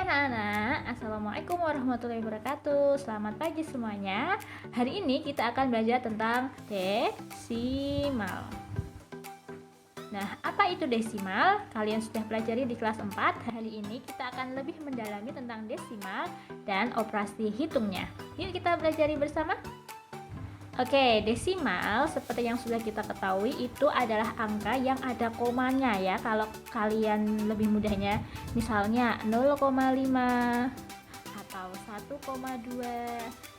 anak-anak, Assalamualaikum warahmatullahi wabarakatuh. Selamat pagi semuanya. Hari ini kita akan belajar tentang desimal. Nah, apa itu desimal? Kalian sudah pelajari di kelas 4. Hari ini kita akan lebih mendalami tentang desimal dan operasi hitungnya. Yuk kita belajar bersama. Oke, desimal seperti yang sudah kita ketahui itu adalah angka yang ada komanya ya. Kalau kalian lebih mudahnya, misalnya 0,5 atau 1,2,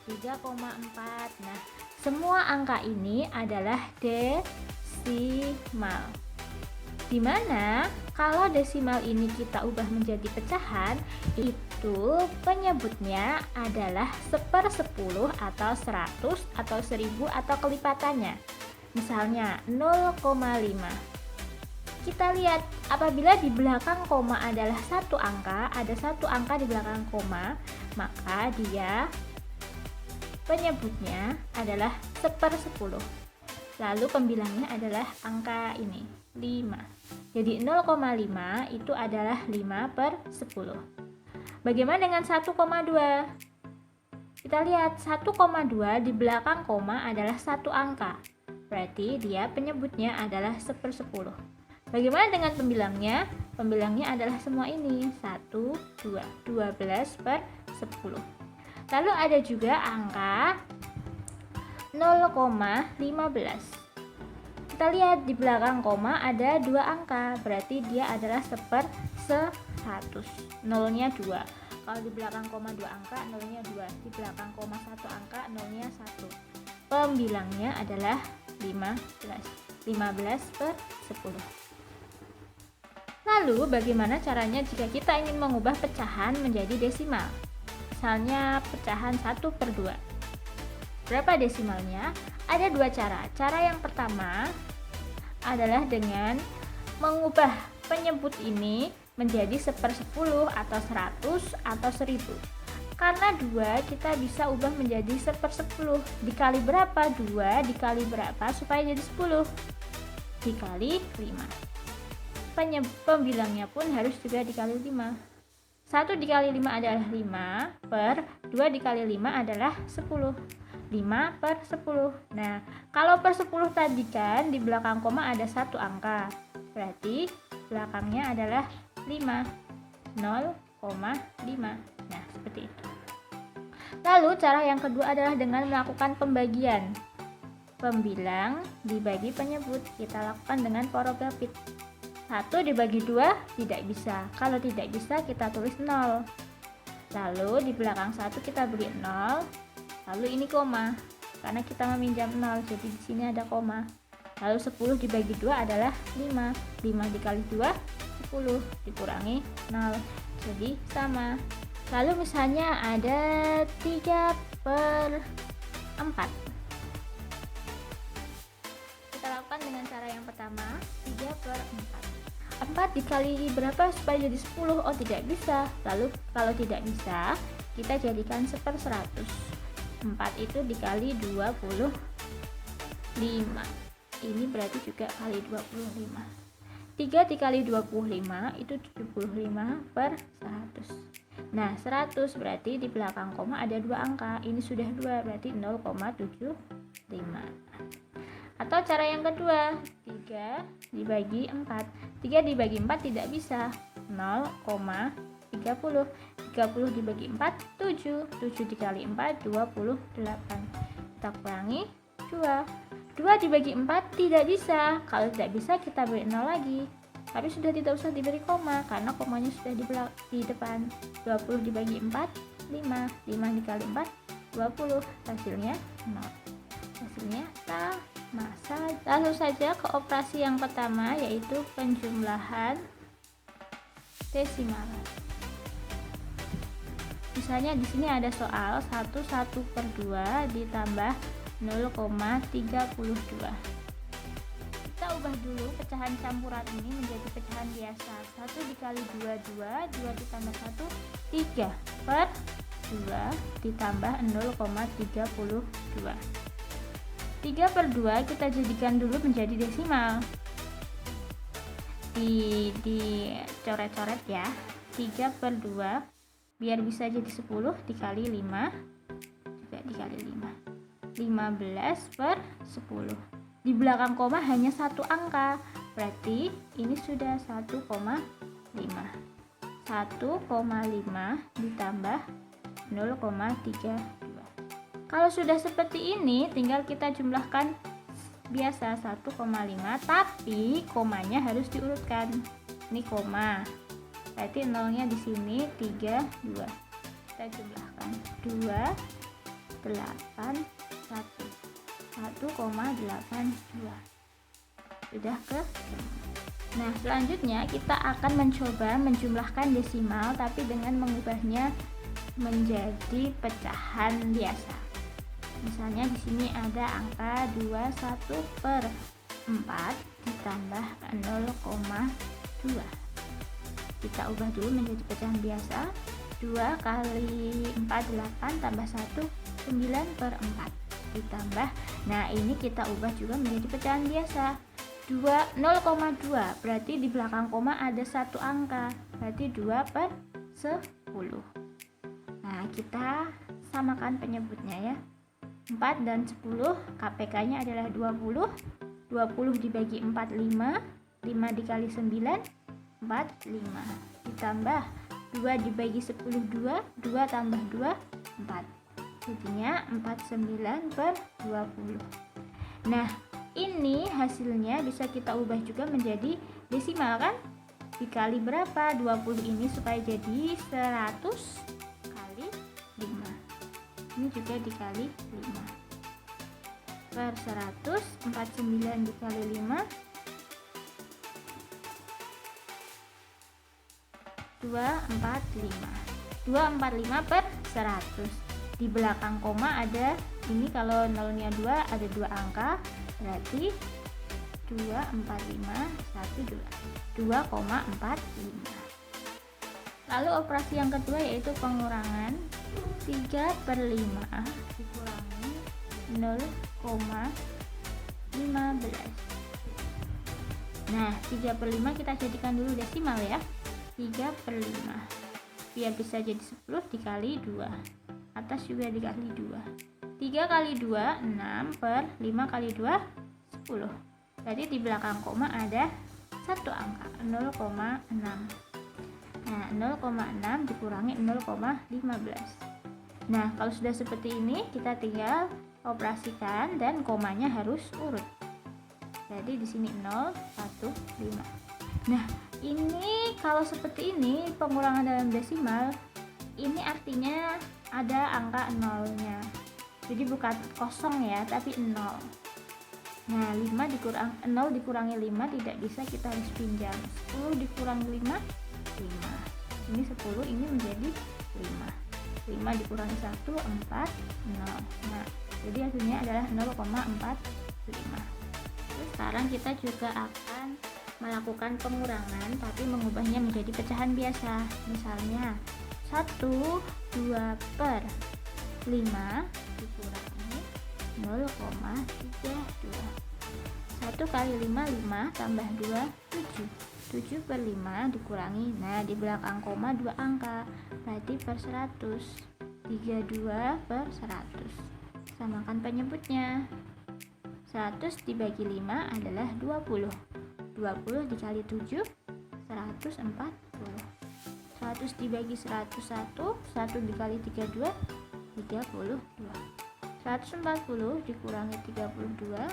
3,4. Nah, semua angka ini adalah desimal. Dimana kalau desimal ini kita ubah menjadi pecahan, itu penyebutnya adalah 1/10 atau 100 atau 1000 atau kelipatannya. Misalnya 0,5. Kita lihat apabila di belakang koma adalah satu angka, ada satu angka di belakang koma, maka dia penyebutnya adalah 1/10. Lalu pembilangnya adalah angka ini, 5. Jadi 0,5 itu adalah 5/10. Bagaimana dengan 1,2? Kita lihat 1,2 di belakang koma adalah satu angka. Berarti dia penyebutnya adalah 1/10. Bagaimana dengan pembilangnya? Pembilangnya adalah semua ini, 1, 2, 12/10. Lalu ada juga angka 0,15. Kita lihat di belakang koma ada dua angka, berarti dia adalah 1/100. Nolnya 2. Kalau di belakang koma 2 angka, nolnya 2. Di belakang koma 1 angka, nolnya 1. Pembilangnya adalah 15. 15/10. Lalu bagaimana caranya jika kita ingin mengubah pecahan menjadi desimal? Misalnya pecahan 1/2. Berapa desimalnya? Ada dua cara. Cara yang pertama adalah dengan mengubah penyebut ini menjadi 1/10 atau 100 atau 1000. Karena 2 kita bisa ubah menjadi 1/10. Dikali berapa? 2 dikali berapa supaya jadi 10? Dikali 5. Pembilangnya pun harus juga dikali 5. 1 dikali 5 adalah 5, per 2 dikali 5 adalah 10. 5/10. Nah, kalau per 10 tadi kan di belakang koma ada satu angka, berarti belakangnya adalah 5, 0,5. Nah, seperti itu. Lalu cara yang kedua adalah dengan melakukan pembagian. Pembilang dibagi penyebut, kita lakukan dengan porografit. 1 dibagi 2 tidak bisa. Kalau tidak bisa kita tulis 0. Lalu di belakang 1 kita beri 0. Lalu ini koma, karena kita meminjam 0, jadi di sini ada koma. Lalu 10 dibagi 2 adalah 5. 5 dikali 2, 10, dikurangi 0, jadi sama. Lalu misalnya ada 3/4. Kita lakukan dengan cara yang pertama, 3/4. 4 dikali berapa supaya jadi 10? Oh, tidak bisa. Lalu kalau tidak bisa, kita jadikan 1/100. 4 itu dikali 25. Ini berarti juga kali 25. 3 dikali 25 itu 75/100. Nah, 100 berarti di belakang koma ada dua angka. Ini sudah 2, berarti 0,75. Atau cara yang kedua, 3 dibagi 4. 3 dibagi 4 tidak bisa. 0,30. 30 dibagi 4, 7. 7 dikali 4, 28. Kita kurangi 2. 2 dibagi 4 tidak bisa. Kalau tidak bisa kita beri 0 lagi. Tapi sudah tidak usah diberi koma karena komanya sudah di depan. 20 dibagi 4, 5. 5 dikali 4, 20. Hasilnya 0. Hasilnya sama. Lalu saja ke operasi yang pertama, yaitu penjumlahan desimal. Misalnya di sini ada soal 1/2 ditambah 0,32. Kita ubah dulu pecahan campuran ini menjadi pecahan biasa. 1 dikali 2, 2. 2 ditambah 1, 3/2 ditambah 0,32. 3/2 kita jadikan dulu menjadi desimal. Di coret-coret ya. 3/2 biar bisa jadi 10 dikali 5 juga dikali 5, 15/10. Di belakang koma hanya satu angka, berarti ini sudah 1,5. 1,5 ditambah 0,32. Kalau sudah seperti ini tinggal kita jumlahkan biasa 1,5, tapi komanya harus diurutkan. Ini koma, berarti nolnya di sini 3, 2. Kita jumlahkan 2, 8, 1, 1,82. Sudah ke. Nah, selanjutnya kita akan mencoba menjumlahkan desimal tapi dengan mengubahnya menjadi pecahan biasa. Misalnya di sini ada angka 21/4 ditambah 0,2. Kita ubah dulu menjadi pecahan biasa. 2 kali 4 8 tambah 1 9/4 ditambah. Nah, ini kita ubah juga menjadi pecahan biasa. 0,2 berarti di belakang koma ada satu angka, berarti 2/10. Nah, kita samakan penyebutnya ya. 4 dan 10 KPK-nya adalah 20. 20 dibagi 4 5, 5 dikali 9 45, ditambah 2 dibagi 10 2, 2 tambah 2 4, jadinya 49/20. Nah, ini hasilnya bisa kita ubah juga menjadi desimal kan? Dikali berapa 20 ini supaya jadi 100 kali 5. Ini juga dikali 5 per 100, 49 dikali 5 245. 245/100. Di belakang koma ada ini, kalau nolnya 2 ada 2 angka, berarti 245. Lalu operasi yang kedua yaitu pengurangan. 3/5 dikurangi 0,15. Nah, 3/5 kita jadikan dulu desimal ya. 3/5 biar bisa jadi 10 dikali 2, atas juga dikali 2. 3 kali 2 6 per 5 kali 2 10. Jadi di belakang koma ada satu angka 0,6. Nah, 0,6 dikurangi 0,15. Nah, kalau sudah seperti ini kita tinggal operasikan dan komanya harus urut. Jadi di sini 0, 1, 5. Nah, ini kalau seperti ini pengurangan dalam desimal, ini artinya ada angka nolnya. Jadi bukan kosong ya, tapi 0. Nah, 0 dikurangi 5 tidak bisa, kita harus pinjam. 10 dikurangi 5 5. Ini 10, ini menjadi 5. 5 dikurangi 1 4 0. Nah, jadi hasilnya adalah 0,45. Terus sekarang kita juga akan melakukan pengurangan tapi mengubahnya menjadi pecahan biasa. Misalnya 1 2/5 dikurangi 0,32. 1 kali 5 5 tambah 2 7. 7/5 dikurangi, nah di belakang koma 2 angka, berarti per 100. 32/100. Samakan penyebutnya. 100 dibagi 5 adalah 20. 20 dikali 7 140. 100 dibagi 101, 1 dikali 32 32. 140 dikurangi 32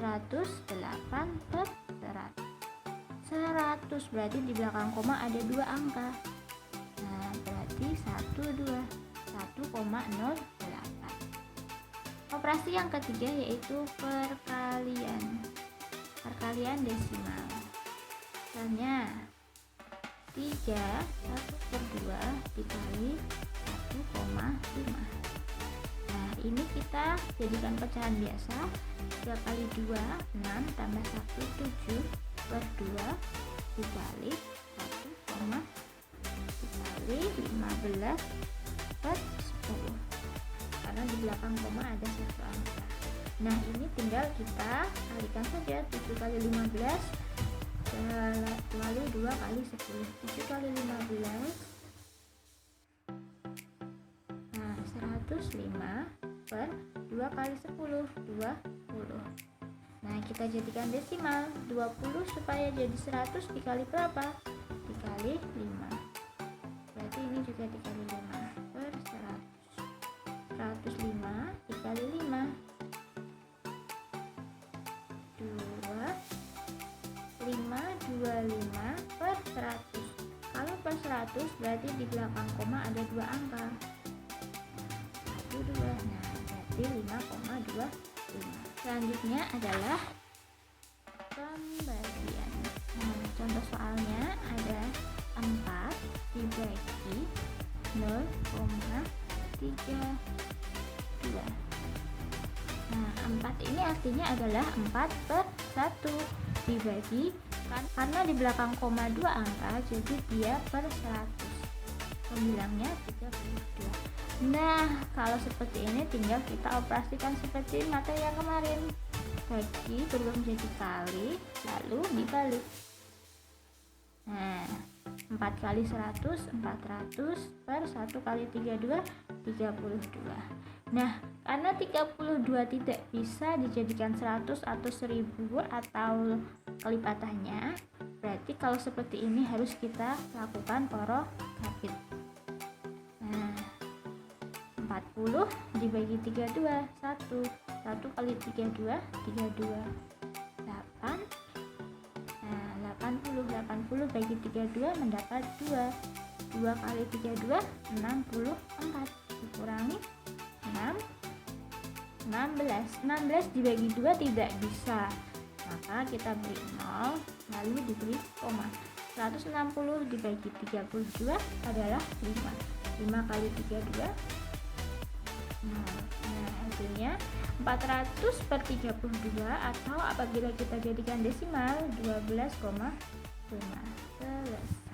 108/100. 100 berarti di belakang koma ada 2 angka. Nah, berarti 1,08. Operasi yang ketiga yaitu perkalian. Perkalian desimal. Misalnya 3 1/2 dikali 1,5. Nah, ini kita jadikan pecahan biasa. 3 kali 2 6 tambah 1 7/2 dikali 1, dikali 15/10. Karena di belakang koma ada satu angka. Nah, ini tinggal kita kalikan saja. 7 kali 15 lalu 2 kali 10, 7 kali 15. Nah, 105 per 2 kali 10, 20. Nah, kita jadikan desimal. 20 supaya jadi 100 dikali berapa? Dikali 5. Berarti ini juga dikali 5 per 100. 105 dikali 5, 525 per 100. Kalau per 100 berarti di belakang koma ada 2 angka. 1, 2. Nah, berarti 5,25. Selanjutnya adalah pembagian. Nah, contoh soalnya ada 4 dibagi 0,32. Nah, 4 ini artinya adalah 4 per 1 dibagi, karena di belakang koma 2 angka, jadi dia per 100. Pembilangnya 32. Nah, kalau seperti ini tinggal kita operasikan seperti materi yang kemarin. Bagi berubah menjadi kali, lalu dibalik. Nah, 4 kali 100, 400 per 1 kali 32, 32. Nah, karena 32 tidak bisa dijadikan 100 atau 1000 atau kelipatannya, berarti kalau seperti ini harus kita lakukan porokabit. Nah, 40 dibagi 32, 1 kali 32, 32. 8. Nah, 80 bagi 32 mendapat 2. 2 kali 32, 64. Dikurangi 6, 16 dibagi 2 tidak bisa, maka kita beri 0 lalu diberi koma. 160 dibagi 32 adalah 5. 5 kali 32, 0. Nah, hasilnya 400 per 32, atau apabila kita jadikan desimal 12,5. Selesai.